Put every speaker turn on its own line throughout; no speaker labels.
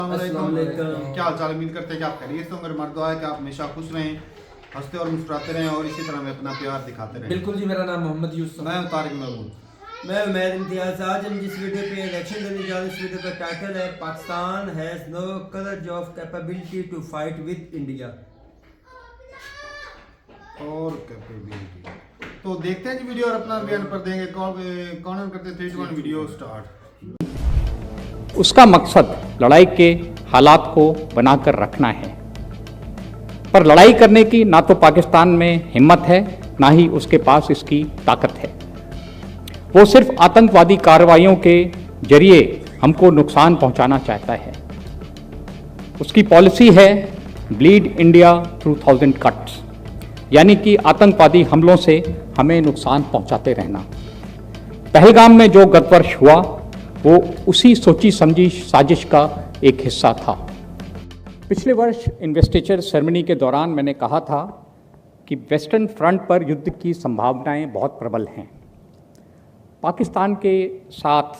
क्या हाल चाल। उम्मीद करते हैं कि आप खैरियत से होंगे। हमारा दुआ है कि आप हमेशा खुश रहें, हंसते और मुस्कुराते रहें और इसी तरह हमें अपना प्यार दिखाते रहें।
बिल्कुल जी। मेरा नाम मोहम्मद यूसुफ।
मैं तारिक महमूद।
मैं उमैद इम्तियाज। आज हम जिस वीडियो पे रिएक्शन करने जा रहे हैं, इस वीडियो का टाइटल है Pakistan has no courage of capability to fight with India.
और कैपेबिलिटी तो देखते हैं जी वीडियो और अपना बयान पर देंगे। कौन करते हैं 3 2 1 वीडियो स्टार्ट।
उसका मकसद लड़ाई के हालात को बनाकर रखना है, पर लड़ाई करने की ना तो पाकिस्तान में हिम्मत है, ना ही उसके पास इसकी ताकत है। वो सिर्फ आतंकवादी कार्रवाइयों के जरिए हमको नुकसान पहुंचाना चाहता है। उसकी पॉलिसी है ब्लीड इंडिया थ्रू 1000 कट्स, यानी कि आतंकवादी हमलों से हमें नुकसान पहुंचाते रहना। पहलगाम में जो गत वर्ष हुआ वो उसी सोची समझी साजिश का एक हिस्सा था। पिछले वर्ष इन्वेस्टिचर सेरेमनी के दौरान मैंने कहा था कि वेस्टर्न फ्रंट पर युद्ध की संभावनाएं बहुत प्रबल हैं। पाकिस्तान के साथ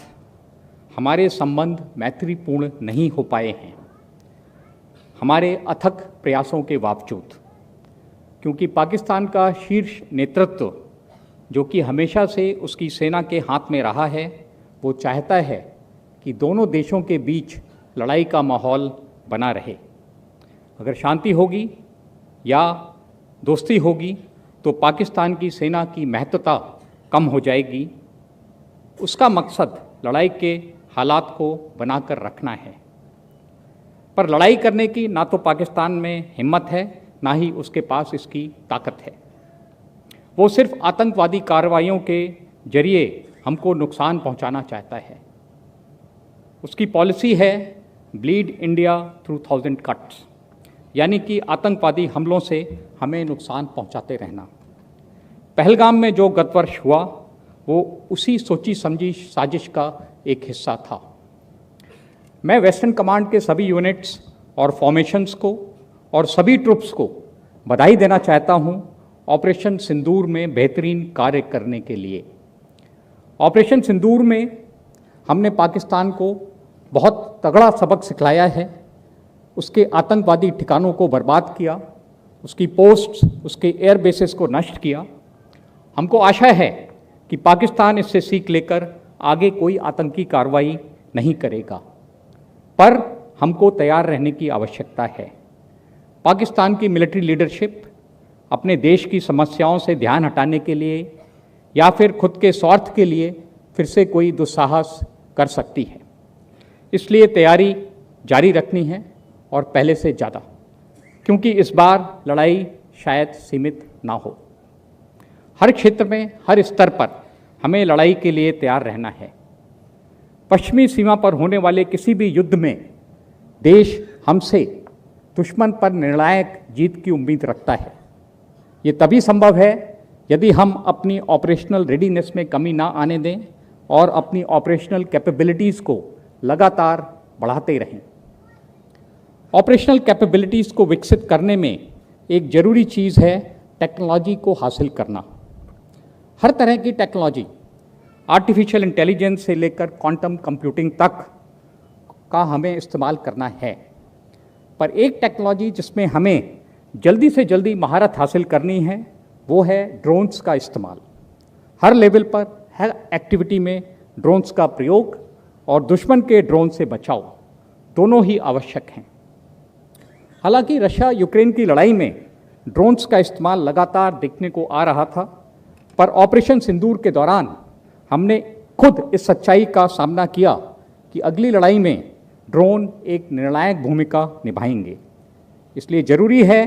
हमारे संबंध मैत्रीपूर्ण नहीं हो पाए हैं, हमारे अथक प्रयासों के बावजूद, क्योंकि पाकिस्तान का शीर्ष नेतृत्व, जो कि हमेशा से उसकी सेना के हाथ में रहा है, वो चाहता है कि दोनों देशों के बीच लड़ाई का माहौल बना रहे। अगर शांति होगी या दोस्ती होगी तो पाकिस्तान की सेना की महत्वता कम हो जाएगी। उसका मकसद लड़ाई के हालात को बनाकर रखना है, पर लड़ाई करने की ना तो पाकिस्तान में हिम्मत है, ना ही उसके पास इसकी ताकत है। वो सिर्फ आतंकवादी कार्रवाइयों के जरिए हमको नुकसान पहुंचाना चाहता है। उसकी पॉलिसी है ब्लीड इंडिया थ्रू 1000 कट्स, यानी कि आतंकवादी हमलों से हमें नुकसान पहुंचाते रहना। पहलगाम में जो गत वर्ष हुआ वो उसी सोची समझी साजिश का एक हिस्सा था। मैं वेस्टर्न कमांड के सभी यूनिट्स और फॉर्मेशंस को और सभी ट्रुप्स को बधाई देना चाहता हूं ऑपरेशन सिंदूर में बेहतरीन कार्य करने के लिए। ऑपरेशन सिंदूर में हमने पाकिस्तान को बहुत तगड़ा सबक सिखलाया है। उसके आतंकवादी ठिकानों को बर्बाद किया, उसकी पोस्ट्स, उसके एयर बेसेस को नष्ट किया। हमको आशा है कि पाकिस्तान इससे सीख लेकर आगे कोई आतंकी कार्रवाई नहीं करेगा, पर हमको तैयार रहने की आवश्यकता है। पाकिस्तान की मिलिट्री लीडरशिप अपने देश की समस्याओं से ध्यान हटाने के लिए या फिर खुद के स्वार्थ के लिए फिर से कोई दुस्साहस कर सकती है। इसलिए तैयारी जारी रखनी है और पहले से ज़्यादा, क्योंकि इस बार लड़ाई शायद सीमित ना हो। हर क्षेत्र में, हर स्तर पर हमें लड़ाई के लिए तैयार रहना है। पश्चिमी सीमा पर होने वाले किसी भी युद्ध में देश हमसे दुश्मन पर निर्णायक जीत की उम्मीद रखता है। ये तभी संभव है यदि हम अपनी ऑपरेशनल रेडीनेस में कमी ना आने दें और अपनी ऑपरेशनल कैपेबिलिटीज़ को लगातार बढ़ाते रहें। ऑपरेशनल कैपेबिलिटीज़ को विकसित करने में एक ज़रूरी चीज़ है टेक्नोलॉजी को हासिल करना। हर तरह की टेक्नोलॉजी, आर्टिफिशियल इंटेलिजेंस से लेकर क्वांटम कंप्यूटिंग तक का हमें इस्तेमाल करना है, पर एक टेक्नोलॉजी जिसमें हमें जल्दी से जल्दी महारत हासिल करनी है वो है ड्रोन्स का इस्तेमाल। हर लेवल पर, हर एक्टिविटी में ड्रोन्स का प्रयोग और दुश्मन के ड्रोन से बचाव दोनों ही आवश्यक हैं। हालांकि रशिया यूक्रेन की लड़ाई में ड्रोन्स का इस्तेमाल लगातार देखने को आ रहा था, पर ऑपरेशन सिंदूर के दौरान हमने खुद इस सच्चाई का सामना किया कि अगली लड़ाई में ड्रोन एक निर्णायक भूमिका निभाएंगे। इसलिए ज़रूरी है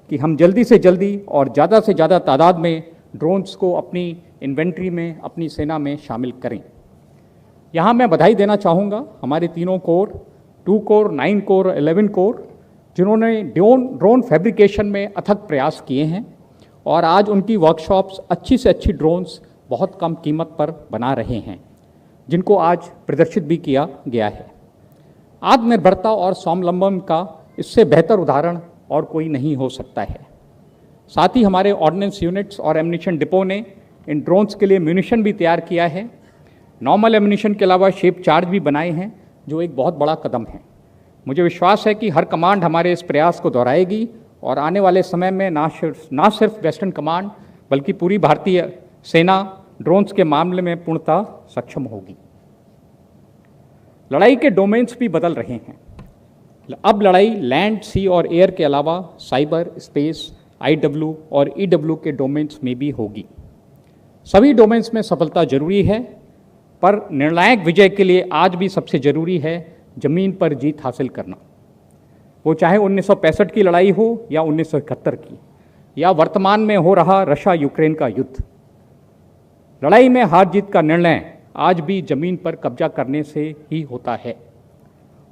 कि हम जल्दी से जल्दी और ज़्यादा से ज़्यादा तादाद में ड्रोन्स को अपनी इन्वेंट्री में, अपनी सेना में शामिल करें। यहाँ मैं बधाई देना चाहूँगा हमारे तीनों कोर, 2 कोर, 9 कोर, 11 कोर, जिन्होंने ड्रोन फैब्रिकेशन में अथक प्रयास किए हैं और आज उनकी वर्कशॉप्स अच्छी से अच्छी ड्रोन्स बहुत कम कीमत पर बना रहे हैं, जिनको आज प्रदर्शित भी किया गया है। आत्मनिर्भरता और स्वावलंबन का इससे बेहतर उदाहरण और कोई नहीं हो सकता है। साथ ही हमारे ऑर्डिनेंस यूनिट्स और एम्यूनिशन डिपो ने इन ड्रोन्स के लिए म्यूनिशन भी तैयार किया है। नॉर्मल एम्यूनिशन के अलावा शेप चार्ज भी बनाए हैं, जो एक बहुत बड़ा कदम है। मुझे विश्वास है कि हर कमांड हमारे इस प्रयास को दोहराएगी और आने वाले समय में ना सिर्फ वेस्टर्न कमांड बल्कि पूरी भारतीय सेना ड्रोन्स के मामले में पूर्णतः सक्षम होगी। लड़ाई के डोमेन्स भी बदल रहे हैं। अब लड़ाई लैंड, सी और एयर के अलावा साइबर, स्पेस, IW और EW के डोमेन्स में भी होगी। सभी डोमेन्स में सफलता जरूरी है, पर निर्णायक विजय के लिए आज भी सबसे जरूरी है जमीन पर जीत हासिल करना। वो चाहे 1965 की लड़ाई हो या 1971 की या वर्तमान में हो रहा रशिया यूक्रेन का युद्ध। लड़ाई में हार जीत का निर्णय आज भी जमीन पर कब्जा करने से ही होता है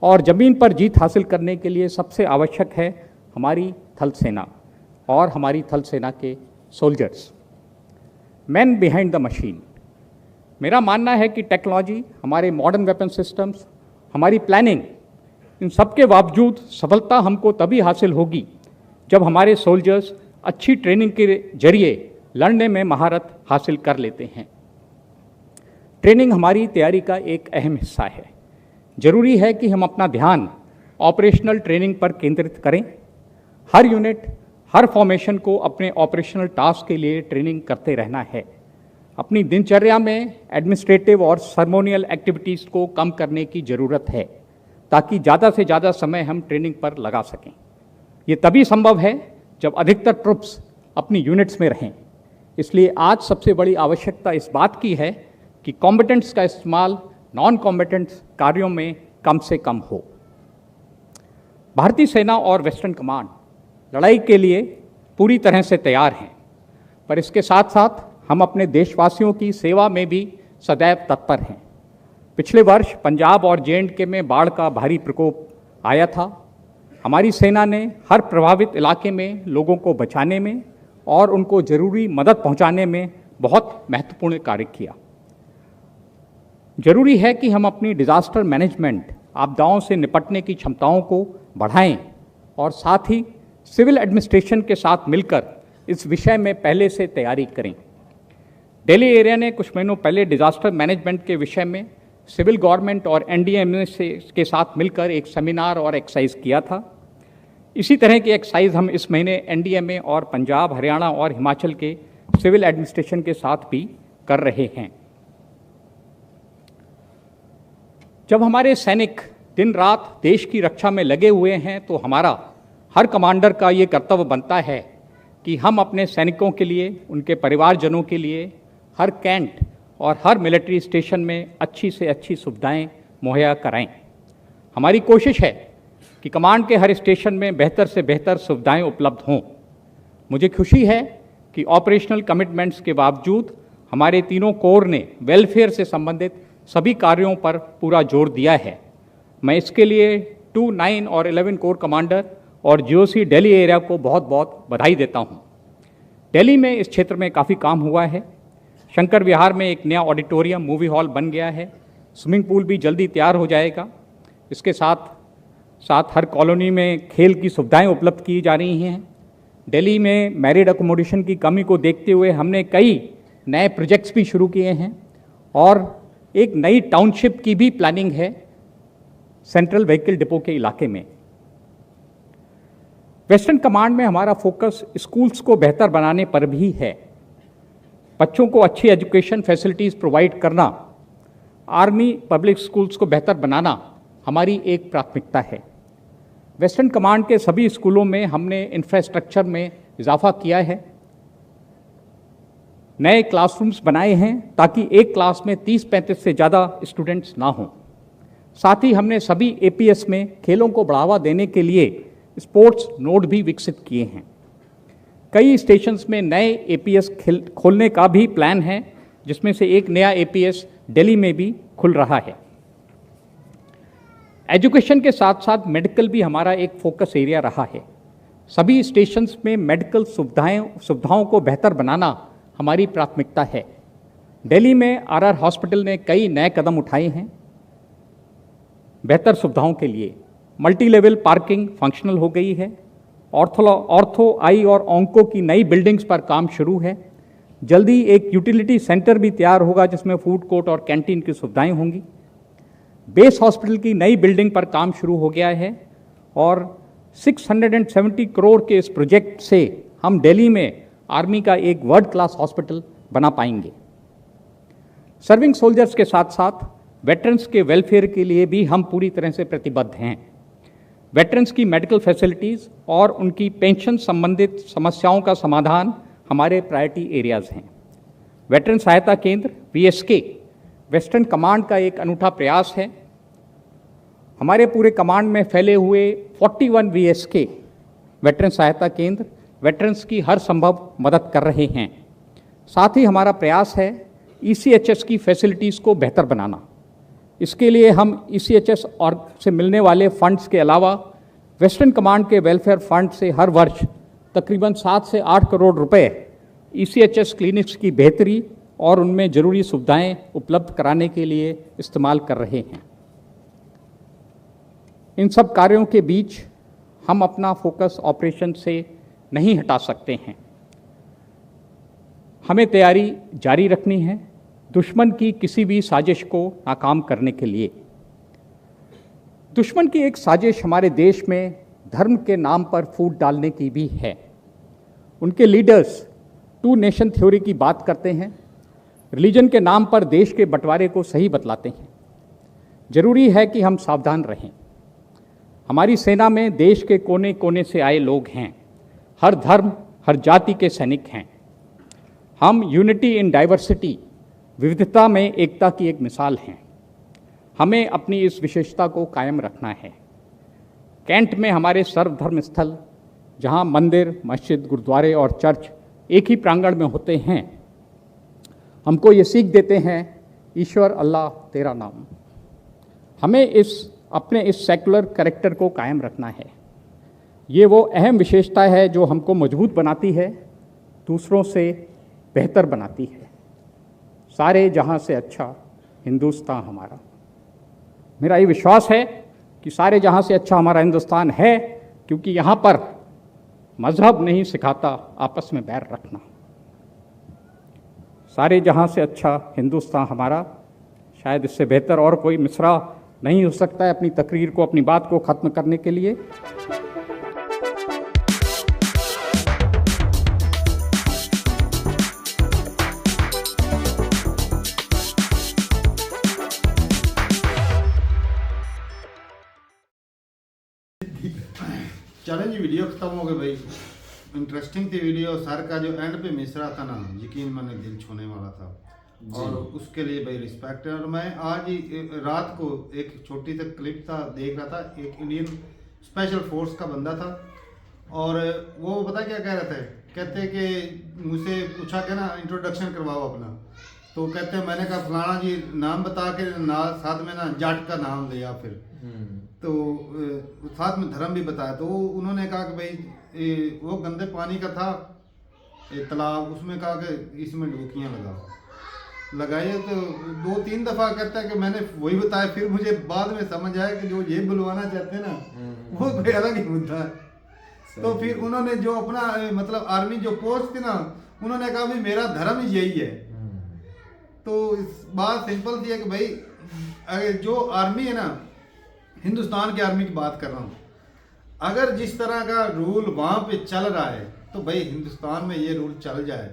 और जमीन पर जीत हासिल करने के लिए सबसे आवश्यक है हमारी थल सेना और हमारी थल सेना के soldiers, man behind the machine. मेरा मानना है कि टेक्नोलॉजी, हमारे मॉडर्न वेपन सिस्टम्स, हमारी प्लानिंग, इन सब के बावजूद सफलता हमको तभी हासिल होगी जब हमारे सोल्जर्स अच्छी ट्रेनिंग के जरिए लड़ने में महारत हासिल कर लेते हैं। ट्रेनिंग हमारी तैयारी का एक अहम हिस्सा है। जरूरी है कि हम अपना ध्यान ऑपरेशनल ट्रेनिंग पर केंद्रित करें। हर यूनिट, हर फॉर्मेशन को अपने ऑपरेशनल टास्क के लिए ट्रेनिंग करते रहना है। अपनी दिनचर्या में एडमिनिस्ट्रेटिव और सर्मोनियल एक्टिविटीज़ को कम करने की ज़रूरत है ताकि ज़्यादा से ज़्यादा समय हम ट्रेनिंग पर लगा सकें। ये तभी संभव है जब अधिकतर ट्रुप्स अपनी यूनिट्स में रहें। इसलिए आज सबसे बड़ी आवश्यकता इस बात की है कि कॉम्बेटेंट्स का इस्तेमाल नॉन कॉम्बेटेंट्स कार्यों में कम से कम हो। भारतीय सेना और वेस्टर्न कमांड लड़ाई के लिए पूरी तरह से तैयार हैं, पर इसके साथ साथ हम अपने देशवासियों की सेवा में भी सदैव तत्पर हैं। पिछले वर्ष पंजाब और J&K में बाढ़ का भारी प्रकोप आया था। हमारी सेना ने हर प्रभावित इलाके में लोगों को बचाने में और उनको जरूरी मदद पहुंचाने में बहुत महत्वपूर्ण कार्य किया। जरूरी है कि हम अपनी डिजास्टर मैनेजमेंट, आपदाओं से निपटने की क्षमताओं को बढ़ाएं और साथ ही सिविल एडमिनिस्ट्रेशन के साथ मिलकर इस विषय में पहले से तैयारी करें। दिल्ली एरिया ने कुछ महीनों पहले डिजास्टर मैनेजमेंट के विषय में सिविल गवर्नमेंट और NDMA के साथ मिलकर एक सेमिनार और एक्सरसाइज किया था। इसी तरह की एक्सरसाइज हम इस महीने NDMA और पंजाब, हरियाणा और हिमाचल के सिविल एडमिनिस्ट्रेशन के साथ भी कर रहे हैं। जब हमारे सैनिक दिन रात देश की रक्षा में लगे हुए हैं तो हमारा हर कमांडर का ये कर्तव्य बनता है कि हम अपने सैनिकों के लिए, उनके परिवारजनों के लिए हर कैंट और हर मिलिट्री स्टेशन में अच्छी से अच्छी सुविधाएं मुहैया कराएं। हमारी कोशिश है कि कमांड के हर स्टेशन में बेहतर से बेहतर सुविधाएं उपलब्ध हों। मुझे खुशी है कि ऑपरेशनल कमिटमेंट्स के बावजूद हमारे तीनों कोर ने वेलफेयर से संबंधित सभी कार्यों पर पूरा जोर दिया है। मैं इसके लिए 2, 9 और 11 कोर कमांडर और GOC दिल्ली एरिया को बहुत बहुत बधाई देता हूँ। दिल्ली में इस क्षेत्र में काफ़ी काम हुआ है। शंकर विहार में एक नया ऑडिटोरियम, मूवी हॉल बन गया है। स्विमिंग पूल भी जल्दी तैयार हो जाएगा। इसके साथ साथ हर कॉलोनी में खेल की सुविधाएं उपलब्ध की जा रही हैं। दिल्ली में मैरिड अकोमोडेशन की कमी को देखते हुए हमने कई नए प्रोजेक्ट्स भी शुरू किए हैं और एक नई टाउनशिप की भी प्लानिंग है सेंट्रल व्हीकल डिपो के इलाके में। वेस्टर्न कमांड में हमारा फोकस स्कूल्स को बेहतर बनाने पर भी है। बच्चों को अच्छी एजुकेशन फैसिलिटीज़ प्रोवाइड करना, आर्मी पब्लिक स्कूल्स को बेहतर बनाना हमारी एक प्राथमिकता है। वेस्टर्न कमांड के सभी स्कूलों में हमने इंफ्रास्ट्रक्चर में इजाफा किया है। नए क्लासरूम्स बनाए हैं ताकि एक क्लास में 30-35 से ज़्यादा स्टूडेंट्स ना हों। साथ ही हमने सभी APS में खेलों को बढ़ावा देने के लिए स्पोर्ट्स नोड भी विकसित किए हैं। कई स्टेशंस में नए APS खोलने का भी प्लान है, जिसमें से एक नया APS दिल्ली में भी खुल रहा है। एजुकेशन के साथ साथ मेडिकल भी हमारा एक फोकस एरिया रहा है। सभी स्टेशंस में मेडिकल सुविधाओं को बेहतर बनाना हमारी प्राथमिकता है। दिल्ली में RR हॉस्पिटल ने कई नए कदम उठाए हैं बेहतर सुविधाओं के लिए। मल्टी लेवल पार्किंग फंक्शनल हो गई है। ऑर्थो, आई और ऑन्को की नई बिल्डिंग्स पर काम शुरू है। जल्दी एक यूटिलिटी सेंटर भी तैयार होगा जिसमें फूड कोर्ट और कैंटीन की सुविधाएं होंगी। बेस हॉस्पिटल की नई बिल्डिंग पर काम शुरू हो गया है और 670 करोड़ के इस प्रोजेक्ट से हम दिल्ली में आर्मी का एक वर्ल्ड क्लास हॉस्पिटल बना पाएंगे। सर्विंग सोल्जर्स के साथ साथ वेटरन्स के वेलफेयर के लिए भी हम पूरी तरह से प्रतिबद्ध हैं। वेटरन्स की मेडिकल फैसिलिटीज़ और उनकी पेंशन संबंधित समस्याओं का समाधान हमारे प्रायोरिटी एरियाज़ हैं। वेटरन सहायता केंद्र VSK वेस्टर्न कमांड का एक अनूठा प्रयास है। हमारे पूरे कमांड में फैले हुए 41 VSK वेटरन सहायता केंद्र वेटरन्स की हर संभव मदद कर रहे हैं। साथ ही हमारा प्रयास है ECHS की फैसिलिटीज़ को बेहतर बनाना। इसके लिए हम ECHS और से मिलने वाले फंड्स के अलावा वेस्टर्न कमांड के वेलफेयर फंड से हर वर्ष तकरीबन 7 से 8 करोड़ रुपए ECHS क्लिनिक्स की बेहतरी और उनमें ज़रूरी सुविधाएं उपलब्ध कराने के लिए इस्तेमाल कर रहे हैं। इन सब कार्यों के बीच हम अपना फोकस ऑपरेशन से नहीं हटा सकते हैं। हमें तैयारी जारी रखनी है दुश्मन की किसी भी साजिश को नाकाम करने के लिए। दुश्मन की एक साजिश हमारे देश में धर्म के नाम पर फूट डालने की भी है। उनके लीडर्स 2 नेशन थ्योरी की बात करते हैं, रिलीजन के नाम पर देश के बंटवारे को सही बतलाते हैं। जरूरी है कि हम सावधान रहें। हमारी सेना में देश के कोने कोने से आए लोग हैं, हर धर्म हर जाति के सैनिक हैं। हम यूनिटी इन डाइवर्सिटी विविधता में एकता की एक मिसाल हैं। हमें अपनी इस विशेषता को कायम रखना है। कैंट में हमारे सर्वधर्म स्थल, जहां मंदिर, मस्जिद, गुरुद्वारे और चर्च एक ही प्रांगण में होते हैं, हमको ये सीख देते हैं ईश्वर अल्लाह तेरा नाम। हमें अपने इस सेकुलर कैरेक्टर को कायम रखना है। ये वो अहम विशेषता है जो हमको मजबूत बनाती है, दूसरों से बेहतर बनाती है। सारे जहां से अच्छा हिंदुस्तान हमारा। मेरा ये विश्वास है कि सारे जहां से अच्छा हमारा हिंदुस्तान है, क्योंकि यहाँ पर मजहब नहीं सिखाता आपस में बैर रखना। सारे जहां से अच्छा हिंदुस्तान हमारा, शायद इससे बेहतर और कोई मिसरा नहीं हो सकता है अपनी तकरीर को, अपनी बात को ख़त्म करने के लिए।
चलें जी, वीडियो खत्म हो गई भाई। इंटरेस्टिंग थी वीडियो। सर का जो एंड पे मिसरा था ना, यकीन माने दिल छूने वाला था और उसके लिए भाई रिस्पेक्ट है। और मैं आज ही रात को एक छोटी सी क्लिप था देख रहा था, एक इंडियन स्पेशल फोर्स का बंदा था और वो पता क्या कह रहे थे, कहते कि मुझसे पूछा कि ना इंट्रोडक्शन करवाओ अपना, तो कहते मैंने कहा फलाना जी नाम बता के ना साथ में ना जाट का नाम लिया, फिर तो साथ में धर्म भी बताया। तो उन्होंने कहा कि भाई वो गंदे पानी का था तालाब, उसमें कहा कि इसमें डुबकियाँ लगाइए। तो 2-3 दफ़ा कहता है कि मैंने वही बताया, फिर मुझे बाद में समझ आया कि जो ये बुलवाना चाहते हैं ना वो कोई अलग ही मुद्दा है। तो फिर उन्होंने जो अपना मतलब आर्मी जो पोस्ट थी ना, उन्होंने कहा भाई मेरा धर्म ही यही है। तो इस बात सिंपल थी कि भाई जो आर्मी है ना, हिंदुस्तान की आर्मी की बात कर रहा हूँ, अगर जिस तरह का रूल वहाँ पे चल रहा है तो भाई हिंदुस्तान में ये रूल चल जाए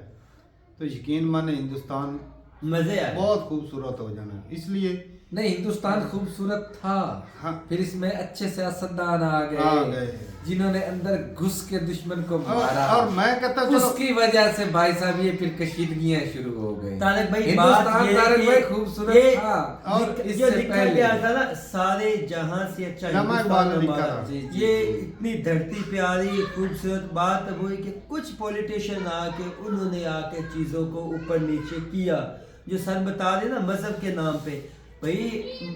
तो यकीन माने हिंदुस्तान
मजे आए,
बहुत खूबसूरत हो जाना। इसलिए
नहीं, हिंदुस्तान खूबसूरत था।
हाँ।
फिर इसमें अच्छे सियासतदान आ गए जिन्होंने अंदर घुस के दुश्मन को मारा
और मैं कहता हूँ
उसकी वजह से भाई साहब ये फिर कशीदगियां शुरू हो गई।
तारिक भाई
हिंदुस्तान तारिक भाई खूबसूरत था।
और
इससे पहले आता ना सारे जहां से अच्छा हिंदुस्तान हमारा। ये इतनी धरती प्यारी खूबसूरत बात वो कि कुछ पॉलिटिशियन आके उन्होंने आके चीजों को ऊपर नीचे किया, जो सर बता रहे ना मजहब के नाम पे। भाई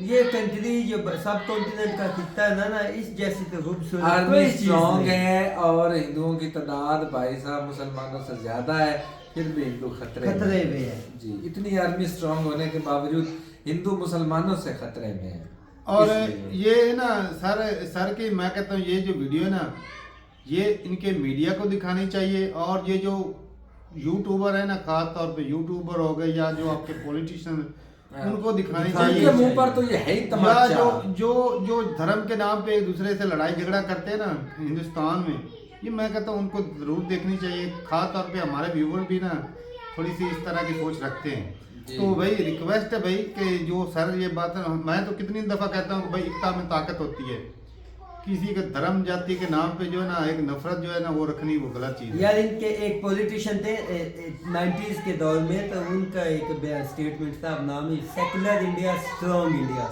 ये कंट्री जो सब कॉन्टिनेंट का खिता है ना, इस जैसी तो खूबसूरत
आर्मी स्ट्रॉन्ग है और हिंदुओं की तादाद भाई साहब मुसलमानों से ज्यादा है, फिर भी हिंदू खतरे में है जी। इतनी आर्मी स्ट्रॉन्ग होने के बावजूद हिंदू मुसलमानों से खतरे में है।
और ये ना सर की मैं कहता हूँ ये जो वीडियो है ना, ये इनके मीडिया को दिखानी चाहिए। और ये जो यूट्यूबर है ना, खास तौर पे यूट्यूबर हो गए या जो आपके पॉलिटिशियन उनको दिखानी
उनके
चाहिए।
मुंह पर तो ये है ही
या
तमाचा।
जो धर्म के नाम पे एक दूसरे से लड़ाई झगड़ा करते हैं ना हिंदुस्तान में, ये मैं कहता हूँ उनको जरूर देखनी चाहिए। खास तौर पे हमारे व्यूवर भी ना थोड़ी सी इस तरह की सोच रखते हैं। तो भाई रिक्वेस्ट है भाई कि जो सर ये बात है, मैं तो कितनी दफ़ा कहता हूँ कि भाई एकता में ताकत होती है। किसी के धर्म जाति के नाम पे जो है ना एक नफरत जो है ना वो रखनी वो गलत चीज़ है।
यार इनके एक पॉलिटिशियन थे 90s के दौर में, तो उनका एक स्टेटमेंट था, अब नाम ही सेकुलर इंडिया स्ट्रॉन्ग इंडिया,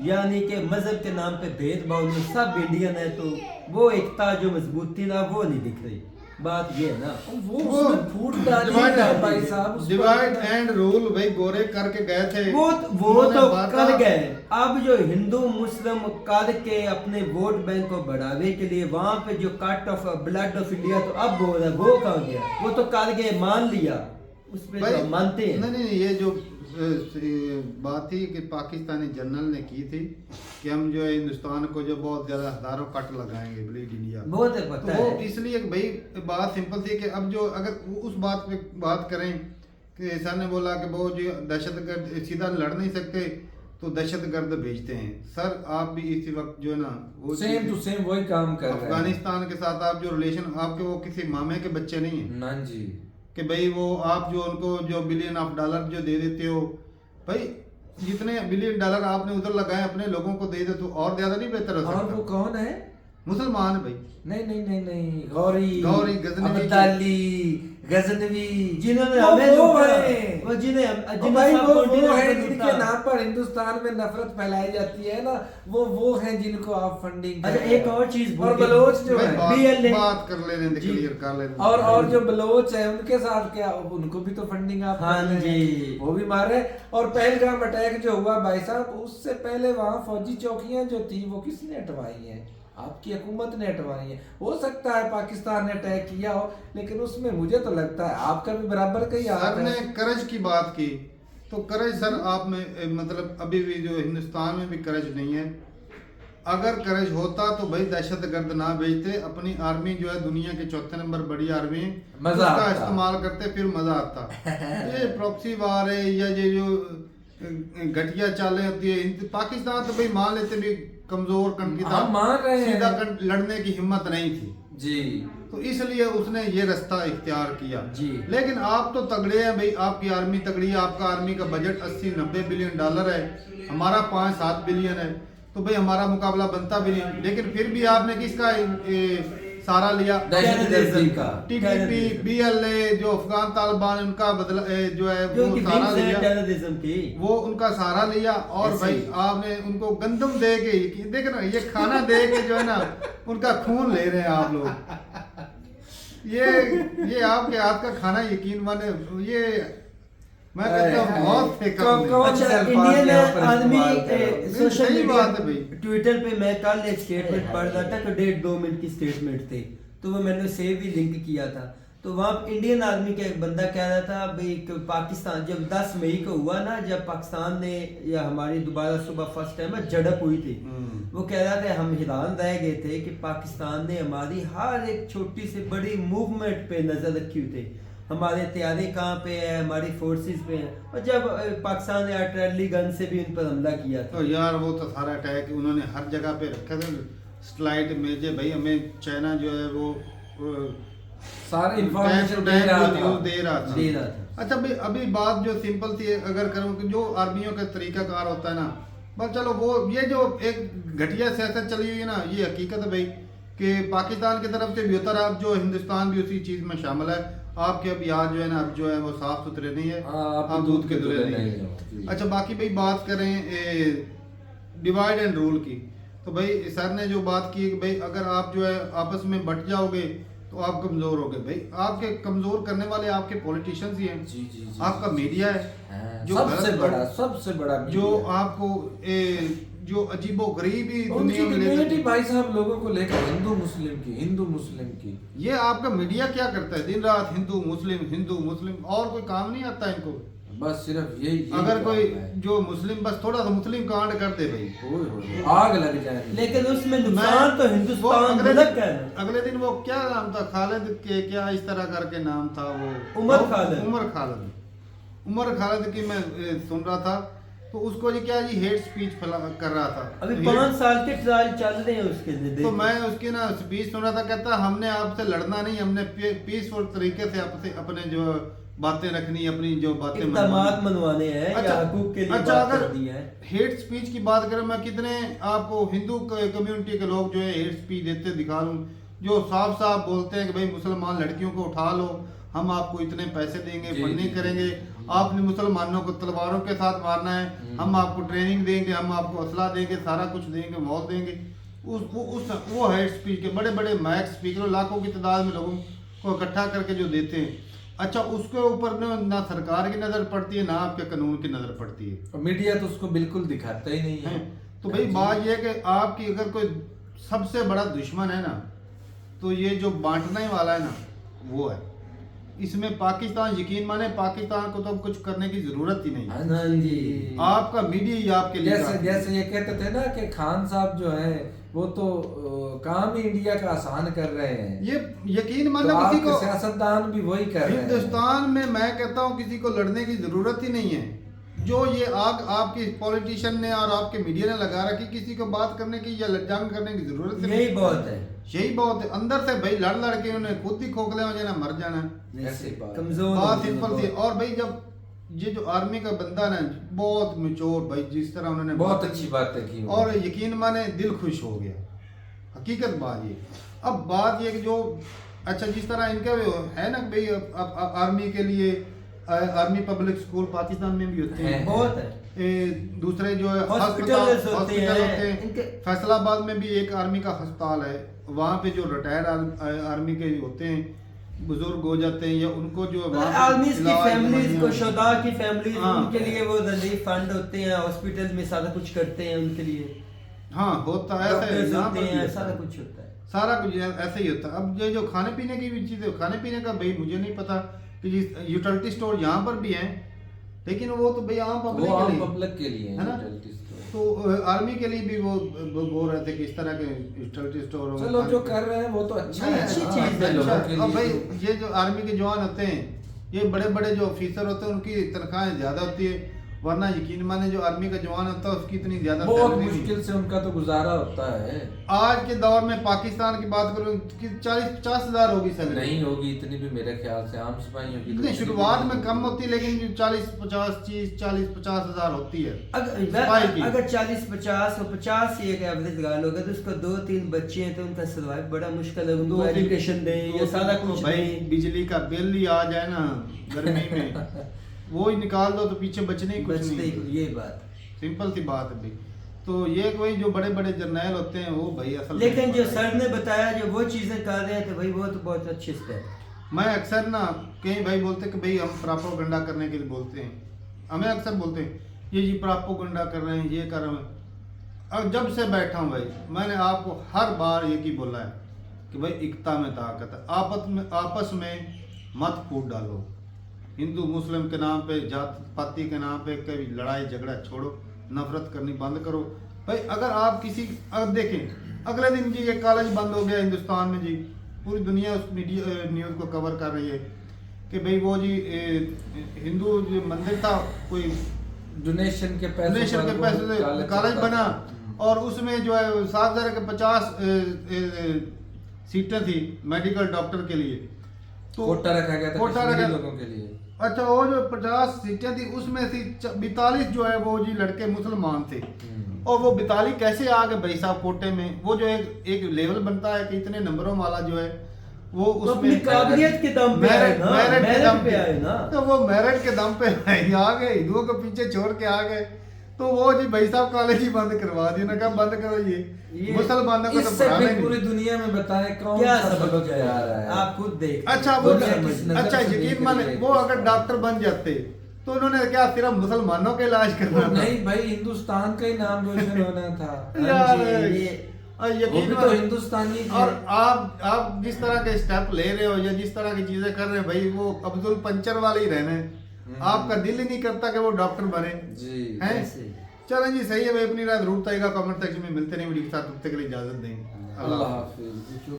यानी कि मजहब के नाम पे भेदभाव नहीं, सब इंडियन है। तो वो एकता जो मजबूत थी ना वो नहीं दिख रही। बात ये है ना
वो उसमें फूट डाली है भाई साहब।
डिवाइड एंड रूल भाई गोरे करके गए थे,
वो
उन्होंने
तो
बात
कर
का-
गए। अब जो हिंदू मुस्लिम करके अपने वोट बैंक को बढ़ावे के लिए वहां पे जो cut off blood of India तो अब हो रहा है, वो कहाँ गया? वो तो कर गए, मान लिया, उस पे तो मानते हैं।
नहीं ये जो बात थी कि पाकिस्तानी जनरल ने की थी कि हम जो है हिंदुस्तान को जो बहुत ज्यादा हजारों कट लगाएंगे ब्लीड इंडिया,
बहुत है पता
तो वो
है।
इसलिए भाई बात सिंपल थी कि अब जो अगर उस बात पे बात करें कि सर ने बोला कि वो जो दहशतगर्द सीधा लड़ नहीं सकते तो दहशतगर्द भेजते हैं। सर आप भी इसी वक्त जो है ना वो
सेम टू सेम वही काम कर रहे हैं।
अफगानिस्तान के साथ आप जो रिलेशन आपके वो किसी मामे के बच्चे नहीं है
ना जी,
कि भाई वो आप जो उनको जो $1 बिलियन जो दे देते हो, भाई जितने $1 बिलियन आपने उधर लगाए अपने लोगों को दे दे तो और ज्यादा नहीं बेहतर हो
और वो
सकता।
कौन है?
मुसलमान भाई,
नहीं, गौरी
गजनवी
अब्दाली गजनवी,
जिन्होंने
वो
हमें लूटा,
है।
वो जिन्हें
भाई वो
जिन्हें
है
लूटा।
जिनके नाम पर हिंदुस्तान में नफरत फैलाई जाती है ना, वो है जिनको आप फंडिंग
अच्छा एक और चीज
और बलोच जो
भाई
है
बात कर लेने दे,
जी।
क्लियर कर लेने दे।
और जो बलोच है उनके साथ क्या, उनको भी तो फंडिंग आप
हाँ
कर रहे हैं।
जी।
वो भी मारे। और पहलगाम अटैक जो हुआ भाई साहब, उससे पहले वहाँ फौजी चौकियां जो थी वो किसने हटवाई हैं? आपकी हुकूमत ने हटवाई है। हो सकता है पाकिस्तान ने अटैक किया हो, लेकिन उसमें मुझे तो लगता है आपका भी बराबर का ही हाथ
सर ने
है।
करज की बात की तो करज सर आप में मतलब अभी भी जो हिंदुस्तान में भी करज नहीं है। अगर करज होता तो भाई दहशतगर्द ना भेजते, अपनी आर्मी जो है दुनिया के 4थे नंबर बड़ी आर्मी है,
मजा
उसका
आता।
इस्तेमाल करते फिर मजा आता। ये प्रॉक्सी वार है या ये जो घटिया चालें होती है, पाकिस्तान तो भाई मान लेते भी कमजोर कंट्री था,
हम मान रहे हैं।
सीधा लड़ने की हिम्मत नहीं थी
जी,
तो इसलिए उसने ये रास्ता इख्तियार किया
जी।
लेकिन आप तो तगड़े हैं भाई, आपकी आर्मी तगड़ी है, आपका आर्मी का बजट 80-90 बिलियन डॉलर है, हमारा 5-7 बिलियन है, तो भाई हमारा मुकाबला बनता भी नहीं। लेकिन फिर भी आपने किसका सहारा लिया?
दहशतगर्दी का।
टीटीपी, बीएलए जो अफगान तालिबान उनका बदला जो है
जो
वो
कि
सहारा
विंग्स है
लिया,
टेररिज्म की।
वो उनका सहारा लिया। और
ऐसे
भाई
ही।
आपने उनको गंदम दे के देख ना ये खाना दे के जो है ना उनका खून ले रहे हैं आप लोग। ये आपके हाथ का खाना यकीन माने ये मैं कहता हूँ बहुत फेंका हमने।
कौन
अच्छा,
से अल्फाज
इंडियन
यहाँ पर
आदमी
इस्तेमाल कर रहे हो?
सोशल
सही
मीडिया
बात है भाई।
ट्विटर पे मैं कल एक स्टेटमेंट पढ़ रहा था कि 1.5-2 मिनट की स्टेटमेंट थी, तो वो मैंने सेव भी लिंक किया था। तो वहाँ इंडियन आर्मी का एक बंदा कह रहा था भाई कि पाकिस्तान जब 10 मई को हुआ ना, जब पाकिस्तान ने या हमारी दोबारा सुबह फर्स्ट टाइम झड़प हुई थी, वो कह रहा था हम हैरान रह गए थे कि पाकिस्तान ने हमारी हर एक छोटी से बड़ी मूवमेंट पे नजर रखी हुई थी, हमारे तैयारी कहाँ पे है, हमारी फोर्सेस पे है। और जब पाकिस्तान ने आर्टिलरी गन से भी उन पर हमला किया था।
तो यार वो तो सारा अटैक उन्होंने हर जगह पे रखे थे स्लाइड में जे भाई हमें चाइना जो है वो
सारे
टैग
इंफॉर्मेशन
टू
दे
टैग
रहा
वो न्यूज़
था।
दे रहा था।
दे रहा था।
अच्छा भाई अभी बात जो सिंपल थी अगर करूँ कि जो आर्मियों का तरीकाकार होता है ना, बस चलो वो ये जो एक घटिया सियासत चली हुई है ना, ये हकीकत है भाई कि पाकिस्तान की तरफ से भी होता रहा, अब जो हिंदुस्तान भी उसी चीज़ में शामिल है। आपके अब याद जो है ना अब जो है वो साफ सुथरे नहीं है, आप दूध के दुले नहीं है। अच्छा बाकी भाई बात करें डिवाइड एंड रूल की, तो भाई सर ने जो बात की कि भाई अगर आप जो है आपस में बट जाओगे तो आप कमजोर होगे। भाई आपके कमजोर करने वाले आपके पॉलिटिशियंस ही हैं,
जी,
आपका मीडिया है जो
सबसे बड़ा
जो आपको जो अजीबो गरीबी दुनिया में
कम्युनिटी भाई साहब लोगों को लेकर हिंदू मुस्लिम की
ये आपका मीडिया क्या करता है? दिन रात हिंदू मुस्लिम और कोई काम नहीं आता इनको।
बस सिर्फ यही
अगर कोई जो मुस्लिम बस थोड़ा सा मुस्लिम कांड कर दे भाई
आग लग जाए।
लेकिन उसमें नुकसान तो हिंदुस्तान मुल्क का है।
अगले दिन वो क्या नाम था खालिद के क्या इस तरह करके नाम था वो
उमर खालिद
की मैं सुन रहा था तो उसको जी क्या जी हेट स्पीच कर रहा था।
अभी
हेट-
5 साल के ट्रायल चल रहे हैं उसके लिए।
तो मैं उसकी ना स्पीच सुना था, कहता हमने आपसे लड़ना नहीं, हमने पीसफुल तरीके से आपसे अपने जो बातें रखनी, अपनी जो बातें
इक़दामात मनवाने हैं या हकूक के लिए बात कर दी है।
हेट स्पीच की बात करें, मैं कितने आपको हिंदू कम्युनिटी के लोग जो है हेट स्पीच देते दिखा लूं, जो साफ साफ बोलते हैं कि भाई मुसलमान लड़कियों को उठा लो, हम आपको इतने पैसे देंगे, फंडिंग करेंगे, आपने मुसलमानों को तलवारों के साथ मारना है, हम आपको ट्रेनिंग देंगे, हम आपको असला देंगे, सारा कुछ देंगे, माहौल देंगे। वो हेट स्पीच के बड़े बड़े मैक स्पीकर लाखों की तादाद में लोगों को इकट्ठा करके जो देते हैं, अच्छा उसके ऊपर ना सरकार की नजर पड़ती है ना आपके कानून की नजर पड़ती है,
और मीडिया तो उसको बिल्कुल दिखाता ही नहीं है।
तो भाई बात यह है कि आपकी अगर कोई सबसे बड़ा दुश्मन है ना, तो ये जो बांटने वाला है ना वो है। इसमें पाकिस्तान, यकीन माने पाकिस्तान को तो कुछ करने की जरूरत ही नहीं है।
हाँ जी,
आपका मीडिया ही आपके लिए
जैसे ये कहते थे ना कि खान साहब जो हैं वो तो काम ही इंडिया का आसान कर रहे हैं,
ये यकीन माने
तो
किसी को
सियासतदान भी वही कर रहे हैं।
हिंदुस्तान में मैं कहता हूँ किसी को लड़ने की जरूरत ही नहीं है। जो ये आग आपकी पॉलिटिशियन ने और आपके मीडिया ने लगा रखी, किसी को बात करने की या जंग करने की जरूरत है,
यही बहुत है,
यही बहुत है। अंदर से भाई लड़ लड़ के उन्हें खुद ही खोखले हो जाना, मर जाना,
ऐसी बात।
कमजोर
बात सिंपल थी। और भाई जब ये जो आर्मी का बंदा ना बहुत मैच्योर भाई, जिस तरह उन्होंने
बहुत अच्छी बातें की,
और यकीन माने दिल खुश हो गया, हकीकत बात ये। अब बात ये कि जो अच्छा जिस तरह इनका है ना भाई, अब आर्मी के लिए आर्मी पब्लिक स्कूल पाकिस्तान में भी होते हैं,
बहुत है।
दूसरे जो है
हॉस्पिटल
होते हैं।
इनके
फैसलाबाद में भी एक आर्मी का अस्पताल है, वहाँ पे जो रिटायर्ड आर्मी के होते हैं, बुजुर्ग हो जाते हैं या उनको जो
आर्मी की फैमिलीज को, शोदा की फैमिलीज,
हाँ।
उनके लिए वो रिलीफ फंड होते हैं, हॉस्पिटल में सारा कुछ करते हैं उनके लिए,
हाँ होता है,
डॉक्टर्स
यहाँ
होते
पर भी
हैं,
होता
सारा
है।
कुछ होता है।
सारा कुछ ऐसे ही होता है। अब ये जो खाने पीने की भी चीज़ें, खाने पीने का भाई मुझे नहीं पता कि यूटिलिटी स्टोर यहाँ पर भी हैं, लेकिन वो तो भाई आम
पब्लिक के लिए
है ना। तो आर्मी के लिए भी वो बोल रहे थे कि इस तरह के यूटिलिटी स्टोर,
चलो जो कर रहे हैं वो तो अच्छा है,
अच्छी
हाँ,
चीज़ है
लोगों के
अब भाई
लिए।
ये जो आर्मी के जवान होते हैं, ये बड़े बड़े जो ऑफिसर होते हैं उनकी तनख्वाहें ज्यादा होती है, वरना यकीन माने जो आर्मी का जवान होता है उसकी इतनी ज्यादा
बहुत
सैलरी
मुश्किल से उनका तो गुजारा होता है।
आज के दौर में पाकिस्तान की बात करूं कि 40-50 हजार होगी सैलरी,
नहीं होगी इतनी भी मेरे ख्याल से, आम सिपाहियों की
इतनी शुरुआत में कम होती है, लेकिन 40-50 हजार होती है। सिपाही की।
अगर 40-50 और 50 ही एक एवरेज लगा लो, अगर उसको 2-3 बच्चे हैं तो उनका सर्वाइव बड़ा मुश्किल है, उनको एजुकेशन दें या सारा कुछ
भाई
दें।
बिजली का बिल ही आ जाए ना गर्मी में, वो ही निकाल दो तो पीछे बचने ही कुछ नहीं,
ये बात
सिंपल सी बात है भाई। तो ये कोई जो बड़े बड़े जर्नैल होते हैं वो भाई असल
लेकिन जो सर ने बताया जो वो चीजें कर रहे थे भाई, वो तो बहुत अच्छे स्टेप।
मैं अक्सर ना कई भाई बोलते हैं कि भाई हम प्रोपेगेंडा करने के लिए बोलते हैं, हमें अक्सर बोलते हैं ये जी प्रोपेगेंडा कर रहे हैं, ये कर रहे हैं। अब जब से बैठा हूँ भाई, मैंने आपको हर बार ये की बोला है कि भाई एकता में ताकत है, आपस में मत फूट डालो, हिंदू मुस्लिम के नाम पे, जात पाति के नाम पे कभी लड़ाई झगड़ा छोड़ो, नफरत करनी बंद करो भाई। अगर आप किसी, अब देखें अगले दिन जी ये कॉलेज बंद हो गया हिंदुस्तान में जी, पूरी दुनिया उस मीडिया न्यूज़ को कवर कर रही है कि भाई वो जी हिंदू जो मंदिर था कोई
डोनेशन के पैसे
से कॉलेज बना, और उसमें जो है 7,000 के 50 सीटें थी मेडिकल डॉक्टर के लिए, तो
कोटा रखा गया था कश्मीरी लोगों के लिए।
अच्छा वो जो 50 सीटें थी उसमें से 42 जो है वो जी लड़के मुसलमान थे, और वो 42 कैसे आ गए भाई साहब कोटे में? वो जो एक लेवल बनता है कि इतने नंबरों वाला जो है वो उसमें
काबिलियत के दम पे आए ना,
मेरिट के दम पे
आए ना,
तो वो मेरिट के दम पे आ गए, हिंदुओं को पीछे छोड़ के आ गए, तो वो जी भाई साहब कॉलेज ही बंद करवा दिया ना, कहा बंद करो ये मुसलमानों को तो
इससे
पढ़ाना
फिर पूरी दुनिया में बताएं कौन
क्या
सा
सबक
सबक
जा
जा रहा है।
आप खुद देख।
अच्छा वो
दुनिया किस नजर
अच्छा
से देख
यकीन
रही
माने
है,
वो अगर डॉक्टर बन जाते तो उन्होंने क्या सिर्फ मुसलमानों का इलाज करना था?
नहीं भाई, हिंदुस्तान का ही नाम रोशन होना था।
यार
वो
यकीन
भी तो हिंदुस्तानी थे।
और आप जिस तरह के स्टेप ले रहे हो या जिस तरह की चीजें कर रहे हैं भाई, वो अब्दुल पंचर वाले ही रहने, आपका दिल ही नहीं करता कि वो डॉक्टर बने
जी
हैं।
ऐसे।
चलें जी सही है भाई, अपनी रात रूट आएगा कमेंट सेक्शन में, मिलते नहीं वीडियो के साथ, तब तक के लिए इजाजत दें।
अल्लाह हाफिज।